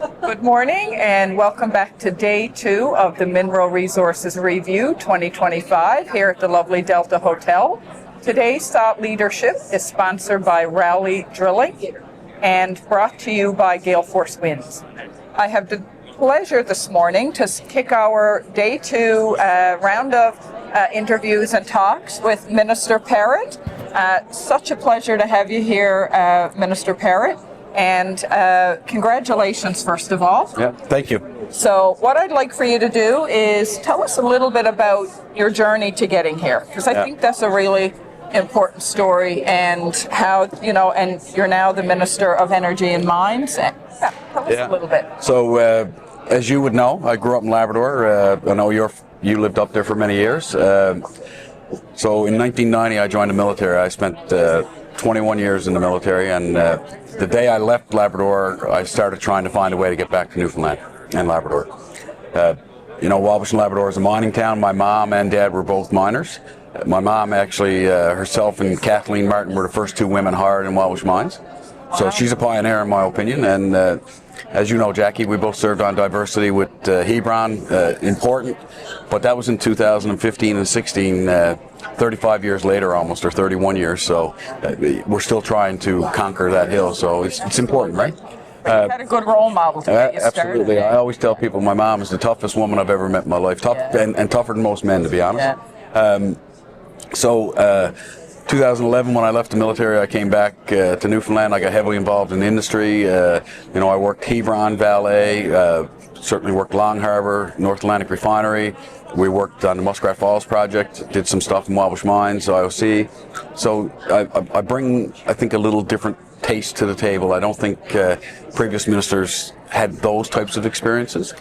Good morning and welcome back to day 2 of the Mineral Resources Review 2025 here at the lovely Delta Hotel. Today's thought leadership is sponsored by Raleigh Drilling and brought to you by Gale Force Winds. I have the pleasure this morning to kick our day 2 round of interviews and talks with Minister Parrott. Such a pleasure to have you here, Minister Parrott. And congratulations, first of all. Yeah, thank you. So what I'd like for you to do is tell us a little bit about your journey to getting here, because I think that's a really important story, and how, and you're now the Minister of Energy and Mines. Tell us a little bit. So, as you would know, I grew up in Labrador. I know you lived up there for many years. So in 1990, I joined the military. I spent 21 years in the military, and the day I left Labrador, I started trying to find a way to get back to Newfoundland and Labrador. Wabash and Labrador is a mining town. My mom and dad were both miners. My mom actually, herself and Kathleen Martin were the first 2 women hired in Wabash mines. So she's a pioneer in my opinion, and as you know, Jackie, we both served on diversity with Hebron, important, but that was in 2015 and 16, 35 years later almost, or 31 years, so we're still trying to conquer that hill, so it's important, right? You had a good role model to get you started. Absolutely. I always tell people my mom is the toughest woman I've ever met in my life, and tougher than most men, to be honest. 2011, when I left the military, I came back to Newfoundland. I got heavily involved in the industry. I worked Hebron, Valley, certainly worked Long Harbour, North Atlantic Refinery. We worked on the Muskrat Falls project, did some stuff in Wabash Mines, IOC. So I bring, I think, a little different taste to the table. I don't think previous ministers had those types of experiences.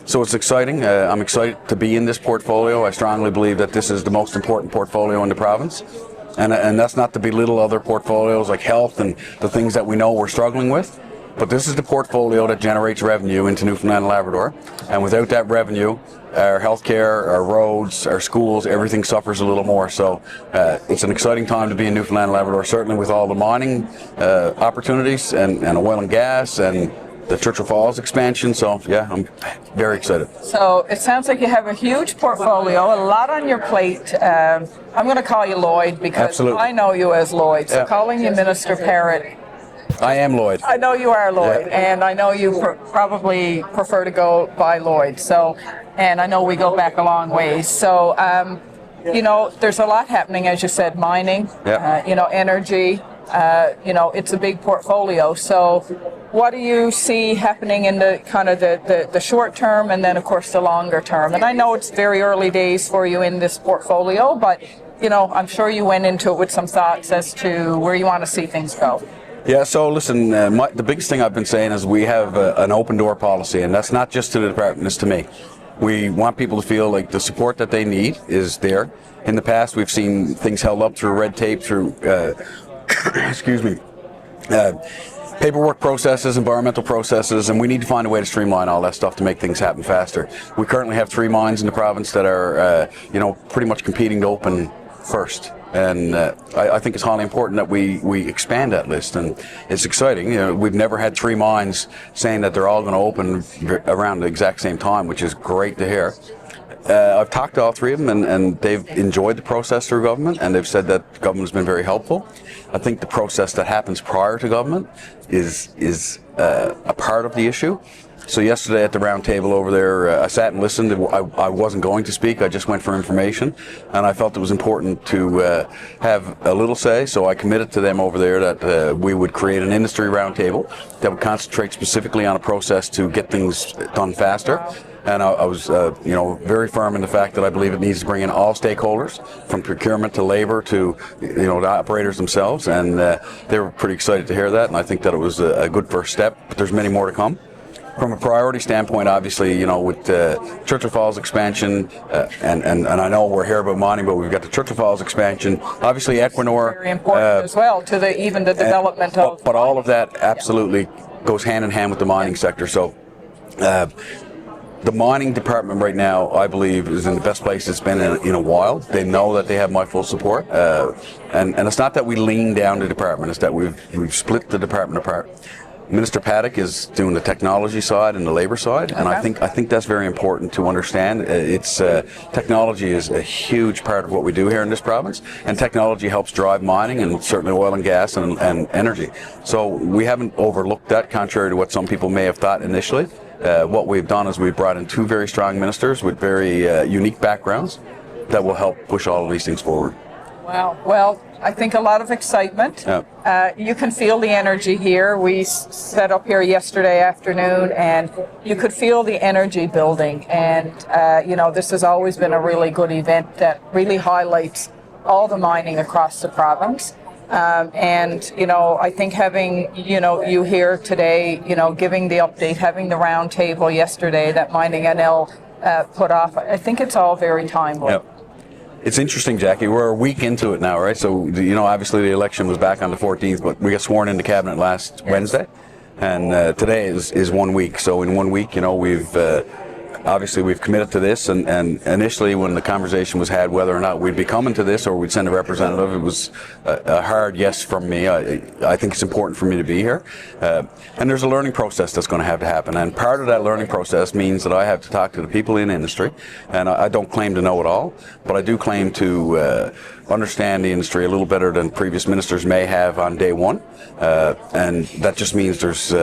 So it's exciting. I'm excited to be in this portfolio. I strongly believe that this is the most important portfolio in the province. And that's not to belittle other portfolios like health and the things that we know we're struggling with. But this is the portfolio that generates revenue into Newfoundland and Labrador. And without that revenue, our healthcare, our roads, our schools, everything suffers a little more. So it's an exciting time to be in Newfoundland and Labrador, certainly with all the mining opportunities and oil and gas and the Churchill Falls expansion. So yeah, I'm very excited. So it sounds like you have a huge portfolio, a lot on your plate. I'm going to call you Lloyd because I know you as Lloyd. So calling you Minister Parrott. I am Lloyd. I know you are Lloyd, and I know you probably prefer to go by Lloyd. So, and I know we go back a long ways. So, there's a lot happening, as you said, mining, energy. It's a big portfolio. So, what do you see happening in the kind of the short term, and then of course the longer term? And I know it's very early days for you in this portfolio, but I'm sure you went into it with some thoughts as to where you want to see things go. Yeah, so listen, the biggest thing I've been saying is we have an open door policy, and that's not just to the department, it's to me. We want people to feel like the support that they need is there. In the past, we've seen things held up through red tape, through, paperwork processes, environmental processes, and we need to find a way to streamline all that stuff to make things happen faster. We currently have 3 mines in the province that are, pretty much competing to open first. And I think it's highly important that we expand that list, and it's exciting. We've never had 3 mines saying that they're all going to open around the exact same time, which is great to hear. I've talked to all 3 of them, and they've enjoyed the process through government, and they've said that government's been very helpful. I think the process that happens prior to government is a part of the issue. So yesterday at the round table over there, I sat and listened. I wasn't going to speak. I just went for information, and I felt it was important to have a little say. So I committed to them over there that we would create an industry round table that would concentrate specifically on a process to get things done faster. And I was, very firm in the fact that I believe it needs to bring in all stakeholders, from procurement to labor to, the operators themselves. And they were pretty excited to hear that, and I think that it was a good first step. But there's many more to come. From a priority standpoint, obviously, with Churchill Falls expansion, and I know we're here about mining, but we've got the Churchill Falls expansion. Obviously, Equinor. Very important as well to even the development of. But all of that absolutely goes hand in hand with the mining sector. So. The mining department right now, I believe, is in the best place it's been in a while. They know that they have my full support, and it's not that we lean down the department; it's that we've split the department apart. Minister Parrott is doing the technology side and the labour side, and I think that's very important to understand. Technology is a huge part of what we do here in this province, and technology helps drive mining and certainly oil and gas and energy. So we haven't overlooked that, contrary to what some people may have thought initially. What we've done is we've brought in two very strong ministers with very unique backgrounds that will help push all of these things forward. Wow. Well, I think a lot of excitement. Yeah. You can feel the energy here. We set up here yesterday afternoon, and you could feel the energy building. And, this has always been a really good event that really highlights all the mining across the province. I think having, you here today, giving the update, having the round table yesterday that Mining NL put off, I think it's all very timely. Yep. It's interesting, Jackie. We're a week into it now, right? So, obviously the election was back on the 14th, but we got sworn into cabinet last Wednesday, and today is 1 week. So in 1 week, we've committed to this, and initially when the conversation was had whether or not we'd be coming to this or we'd send a representative, it was a hard yes from me. I think it's important for me to be here, and there's a learning process that's going to have to happen, and part of that learning process means that I have to talk to the people in industry, and I don't claim to know it all, but I do claim to understand the industry a little better than previous ministers may have on day one, and that just means there's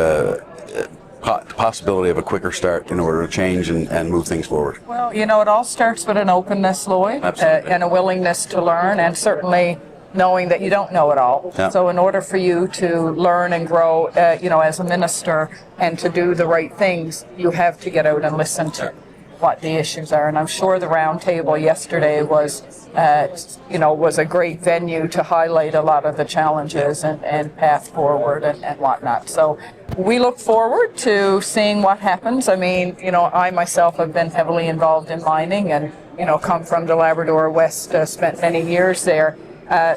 possibility of a quicker start in order to change and move things forward. Well, it all starts with an openness, Lloyd, and a willingness to learn, and certainly knowing that you don't know it all. Yeah. So in order for you to learn and grow, as a minister and to do the right things, you have to get out and listen to what the issues are. And I'm sure the round table yesterday was a great venue to highlight a lot of the challenges and path forward and whatnot. So we look forward to seeing what happens. I mean, I myself have been heavily involved in mining and, come from the Labrador West, spent many years there.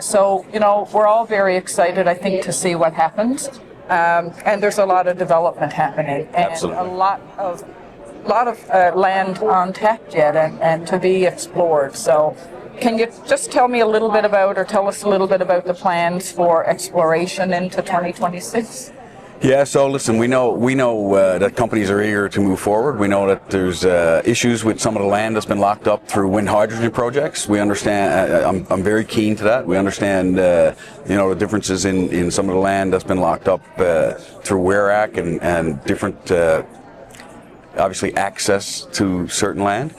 So we're all very excited, I think, to see what happens. And there's a lot of development happening. And Absolutely. a lot of land untapped yet and to be explored. So can you just tell me a little bit about, or tell us a little bit about the plans for exploration into 2026? Yeah, so listen, we know that companies are eager to move forward. We know that there's issues with some of the land that's been locked up through wind hydrogen projects. We understand, I'm very keen to that. We understand, the differences in some of the land that's been locked up through WERAC and different, obviously, access to certain land.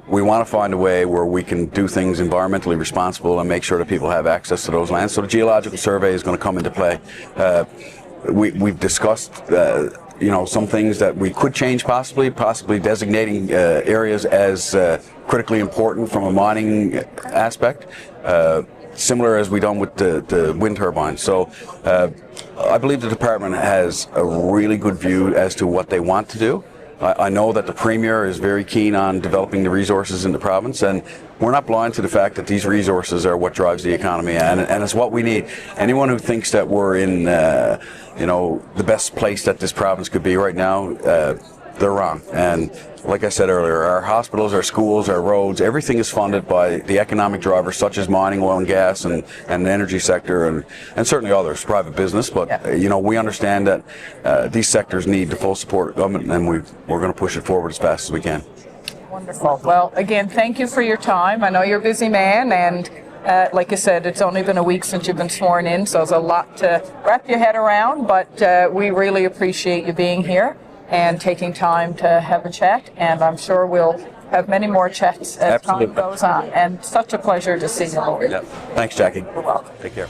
We want to find a way where we can do things environmentally responsible and make sure that people have access to those lands. So the geological survey is going to come into play. We've discussed, some things that we could change possibly designating areas as critically important from a mining aspect, similar as we done with the wind turbines. So I believe the department has a really good view as to what they want to do. I know that the Premier is very keen on developing the resources in the province, and we're not blind to the fact that these resources are what drives the economy, and it's what we need. Anyone who thinks that we're in, the best place that this province could be right now, they're wrong. And like I said earlier, our hospitals, our schools, our roads, everything is funded by the economic drivers such as mining, oil and gas, and the energy sector, and certainly others, private business. But, we understand that these sectors need the full support of government, and we're going to push it forward as fast as we can. Wonderful. Well, again, thank you for your time. I know you're a busy man, and like I said, it's only been a week since you've been sworn in, so there's a lot to wrap your head around, but we really appreciate you being here and taking time to have a chat, and I'm sure we'll have many more chats as time goes on. And such a pleasure to see you, Lloyd. Yep. Thanks, Jackie. You're welcome. Take care.